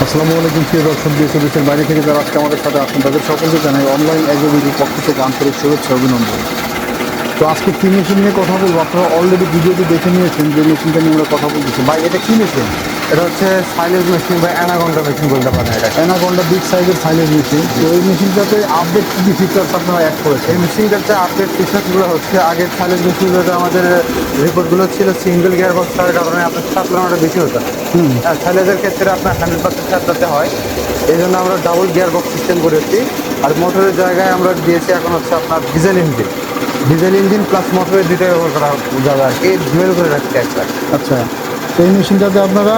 আসসালামু আলাইকুম প্রিয় দর্শক, দেশ ও দেশের বাইরে থেকে যারা আজকে আমাদের সাথে আসেন তাদের সকলকে জানাই অনলাইন এগ্রোবিডির পক্ষ থেকে আন্তরিক শুভেচ্ছা অভিনন্দন। তো আজকে কি মেশিন নিয়ে কথা বলবো, আপনারা অলরেডি ভিডিওটি দেখে নিয়েছেন যে মেশিনটা নিয়ে আমরা কথা বলতেছি। ভাই এটা কি মেশিন? এটা হচ্ছে সাইলেজ মেশিন বা অ্যানাকন্ডা মেশিন বলতে পারেন। এটা অ্যানাকন্ডা বিগ সাইজের সাইলেজ মেশিন। তো এই মেশিনটাতে আপডেট কী ফিচার্স আপনারা অ্যাড করেছেন? এই মেশিনটাতে আপডেট ফিচার্সগুলো হচ্ছে আগের সাইলেজ মেশিনগুলোতে আমাদের রিপোর্টগুলো ছিল সিঙ্গেল গিয়ার বক্স থাকার কারণে আপনার সাপ্লানোটা বেশি হতো না। আর সাইলেজের ক্ষেত্রে আপনার 100% সাপ্লাতে হয়, এই জন্য আমরা ডাবল গিয়ার বক্স সিস্টেম করেছি। আর মোটরের জায়গায় আমরা দিয়েছি এখন হচ্ছে আপনার ডিজেল ইঞ্জিন প্লাস মোটরের দুটোই ব্যবহার করা যাবে আর কি, ডুয়েল করে রাখছি একটা। আচ্ছা, তো এই মেশিনটাতে আপনারা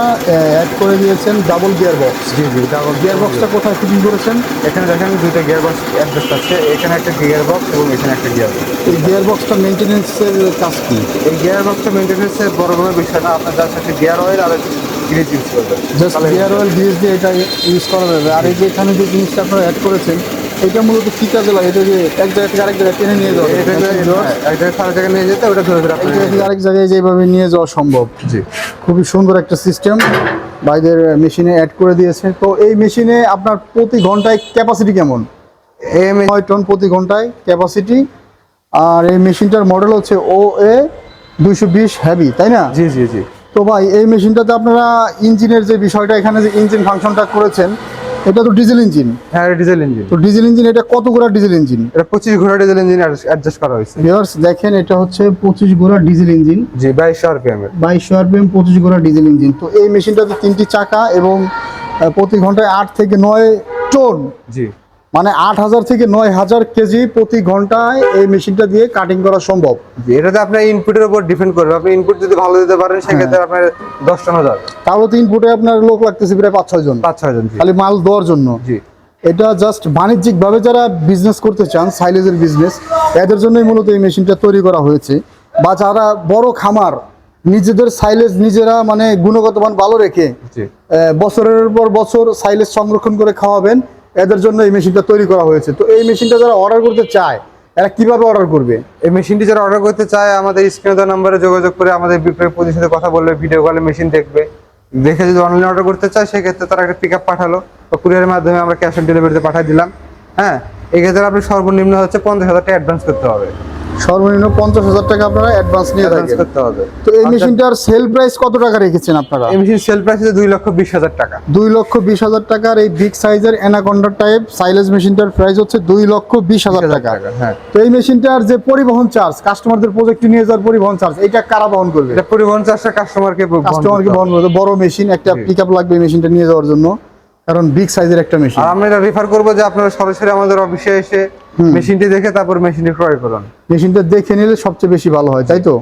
অ্যাড করে দিয়েছেন ডাবল গিয়ার বক্স। জি ডাবল গিয়ার বক্সটা কোথায় ফিটিং করেছেন? এখানে দেখেন দুইটা গিয়ার বক্স অ্যাডজাস্ট আছে, এখানে একটা গিয়ার বক্স এবং এখানে একটা গিয়ার বক্স। এই গিয়ার বক্সটা মেনটেন্যান্সের কাজ কি? এই গিয়ার বক্সটা মেনটেন্যান্সের বড় কোনো বিষয় না, আপনার জাস্ট একটা গিয়ার অয়েল আর একটা গ্রিজ ইউজ করবেন। জাস্ট গিয়ার অয়েল গ্রিজ দিয়ে এটা ইউজ করা যাবে। আর এই যে এখানে যে জিনিসটা আপনারা অ্যাড করেছেন এটা মূলত কী কাজে লাগে? এটা যে এক জায়গা থেকে আরেক জায়গায় টেনে নিয়ে যাওয়া, এক জায়গায় নিয়ে যেতে ওটা ধরে এক জায়গা থেকে আরেক জায়গায় যেভাবে নিয়ে যাওয়া সম্ভব। জি, খুবই সুন্দর একটা সিস্টেম ভাইদের মেশিনে অ্যাড করে দিয়েছে। তো এই মেশিনে আপনার প্রতি ঘন্টায় ক্যাপাসিটি কেমন? 9 টন প্রতি ঘন্টায় ক্যাপাসিটি। আর এই মেশিনটার মডেল হচ্ছে OA 220 হেভি, তাই না? জি জি জি। তো ভাই এই মেশিনটাতে আপনারা ইঞ্জিনের যে বিষয়টা, এখানে যে ইঞ্জিন ফাংশনটা করেছেন এটা তো ডিজেল ইঞ্জিন। হ্যাঁ, ডিজেল ইঞ্জিন। তো ডিজেল ইঞ্জিন, এটা কত ঘোড়া ডিজেল ইঞ্জিন? এটা 25 ঘোড়া ডিজেল ইঞ্জিন অ্যাডজাস্ট করা হয়েছে। ভিউয়ার্স দেখেন, এটা হচ্ছে 25 ঘোড়া ডিজেল ইঞ্জিন। জি, 2200 আরপিএম এর 2200 আরপিএম 25 ঘোড়া ডিজেল ইঞ্জিন। তো এই মেশিনটাতে 3টি চাকা এবং প্রতি ঘন্টায় 8 থেকে 9 টন, জি মানে 8000 থেকে 9000 কেজি প্রতি ঘন্টায় এই মেশিনটা দিয়ে কাটিং করা সম্ভব। জি, এটাতে আপনার ইনপুটের উপর ডিপেন্ড করবে। আপনি ইনপুট যদি ভালো দিতে পারেন সেক্ষেত্রে আপনার 10 টনও যাবে। তাহলে 3 ফুটে আপনার লোক লাগতেছে প্রায় 5-6 জন, 5-6 জন খালি মাল দেওয়ার জন্য। জি, এটা জাস্ট বাণিজ্যিকভাবে যারা বিজনেস করতে চান, সাইলেজের বিজনেস, এদের জন্যই মূলত এই মেশিনটা তৈরি করা হয়েছে। বা যারা বড় খামার, নিজেদের সাইলেজ নিজেরা মানে গুণগত মান ভালো রেখে বছরের পর বছর সাইলেজ সংরক্ষণ করে খাওয়াবেন, এদের জন্য এই মেশিনটা তৈরি করা হয়েছে। তো এই মেশিনটা যারা অর্ডার করতে চায় এরা কিভাবে অর্ডার করবে? এই মেশিনটি যারা অর্ডার করতে চায় আমাদের স্ক্রিনে দেওয়া নম্বরে যোগাযোগ করে আমাদের বিক্রয় প্রতিনিধির সাথে কথা বললে ভিডিও কলে মেশিন দেখবে, দেখে যদি অনলাইনে অর্ডার করতে চায় সেক্ষেত্রে তারা একটা পিক আপ পাঠালো বা কুরিয়ারের মাধ্যমে আমরা ক্যাশ অন ডেলিভারিতে পাঠিয়ে দিলাম। হ্যাঁ, এক্ষেত্রে আপনি সর্বনিম্ন হচ্ছে 50,000 টাকা অ্যাডভান্স করতে হবে। সর্বনিম্ন 50,000 টাকা আপনারা অ্যাডভান্স নিয়ে করতে হবে। তো এই মেশিনটার সেল প্রাইস কত টাকা রেখেছেন আপনারা? এই মেশিন সেল প্রাইস হচ্ছে 2,20,000 টাকা। 2,20,000 টাকার এই বিগ সাইজের অ্যানাকন্ডা টাইপ সাইলেজ মেশিনটার প্রাইস হচ্ছে 2,20,000 টাকা। হ্যাঁ, তো এই মেশিনটার যে পরিবহন চার্জ, কাস্টমারদের প্রজেক্টে নিয়ে যাওয়ার পরিবহন চার্জ, এটা কারা বহন করবে? এটা পরিবহন চার্জটা কাস্টমারকে বহন করবে। বড় মেশিন, একটা পিকআপ লাগবে এই মেশিনটা নিয়ে যাওয়ার জন্য, কারণ বিগ সাইজের একটা মেশিন। আর আমরা এটা রেফার করব যে আপনারা সরাসরি আমাদের অফিসে এসে মেশিনটি দেখে তারপর মেশিনটি ক্রয় করুন। মেশিনটা দেখে নিলে সবচেয়ে বেশি ভালো হয়, তাই তো?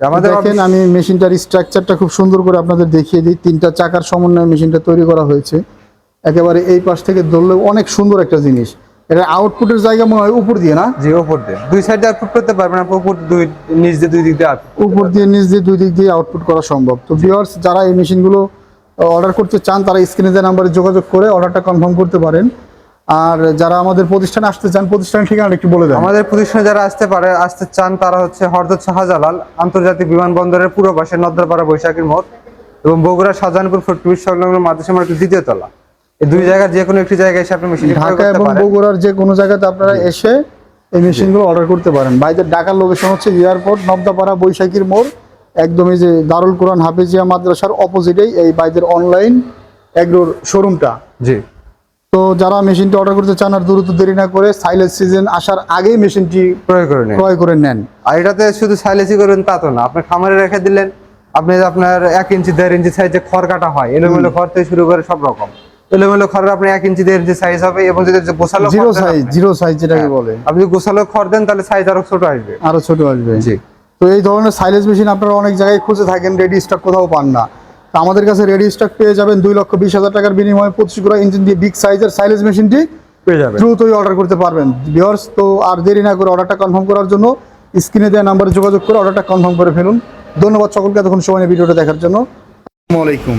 আমাদের দেখেন, আমি মেশিনটার স্ট্রাকচারটা খুব সুন্দর করে আপনাদের দেখিয়ে দিই। 3টা চাকার সমন্বয়ে মেশিনটা তৈরি করা হয়েছে। একেবারে এই পাশ থেকে ধরলে অনেক সুন্দর একটা জিনিস। এটা আউটপুটের জায়গা মনে হয় উপর দিয়ে, না? জি, উপর দিয়ে দুই সাইডে আউটপুট করতে পারবেন আপনি, উপর দুই নিচ দিয়ে দুই দিক দিয়ে উপর দিয়ে নিচ দিয়ে দুই দিক দিয়ে আউটপুট করা সম্ভব। তো ভিউয়ার্স যারা এই মেশিনগুলো অর্ডার করতে চান তারা স্ক্রিনে দেওয়া নাম্বারে যোগাযোগ করে অর্ডারটা কনফার্ম করতে পারেন। আর যারা আমাদের প্রতিষ্ঠানে আসতে চান, প্রতিষ্ঠানের ঠিকানা একটু বলে দেন। আমাদের প্রতিষ্ঠানে যারা আসতে চান তারা হচ্ছে হযরত শাহজালাল আন্তর্জাতিক বিমানবন্দরের পূর্ব পাশে নদ্দাপাড়া বৈশাখীর মোড় এবং বগুড়া শাহজাহানপুর ফুটব্রিজ সংলগ্ন মাদ্রাসা মার্কেটের 2য় তলা। এই দুই জায়গার যে কোনো একটি জায়গায় এসে আপনি মেশিন ঢাকা এবং বগুড়ার যে কোনো জায়গাতে আপনারা এসে এই মেশিনগুলো অর্ডার করতে পারেন। বাইদের ঢাকার লোকেশন হচ্ছে এয়ারপোর্ট, নদ্দাপাড়া বৈশাখীর মোড়, একদমই যে দারুল কোরআন হাফেজিয়া মাদ্রাসার অপোজিটেই এই বাইদের অনলাইন এগ্রোর শোরুমটা। জি, তো যারা মেশিনটি অর্ডার করতে চান আর দ্রুত দেরি না করে সাইলেজ সিজন আসার আগেই মেশিনটি ক্রয় করে নেন। আর এটাতে শুধু সাইলেজই করবেন তা তো না, আপনি খামারে রেখে দিলেন, আপনি আপনার 1 ইঞ্চি 1.5 ইঞ্চি সাইজে খড় কাটা হয়, এলোমেলো খড় থেকে শুরু করে সব রকম এলোমেলো খড়ের আপনি 1 ইঞ্চি 1.5 ইঞ্চি সাইজ হবে। এবং যদি গোছালো জিরো সাইজ যেটাকে বলে, আপনি গোছালো খড় দেন তাহলে সাইজ আরো ছোট আসবে, আরো ছোট আসবে। জি। তো এই ধরনের সাইলেজ মেশিন আপনারা অনেক জায়গায় খুঁজে থাকেন, রেডি স্টক কোথাও পান না। তো আমাদের কাছে রেডি স্টক পেয়ে যাবেন 2,20,000 টাকার বিনিময়ে 25 ঘোড়া ইঞ্জিন দিয়ে বিগ সাইজের সাইলেজ মেশিনটি পেয়ে যাবেন। দ্রুতই অর্ডার করতে পারবেন ভিউয়ার্স। তো আর দেরি না করে অর্ডারটা কনফার্ম করার জন্য স্ক্রিনে দেওয়া নাম্বারে যোগাযোগ করে অর্ডারটা কনফার্ম করে ফেলুন। ধন্যবাদ সকলকে এতক্ষণ সময় নিয়ে ভিডিওটা দেখার জন্য। আসসালামু আলাইকুম।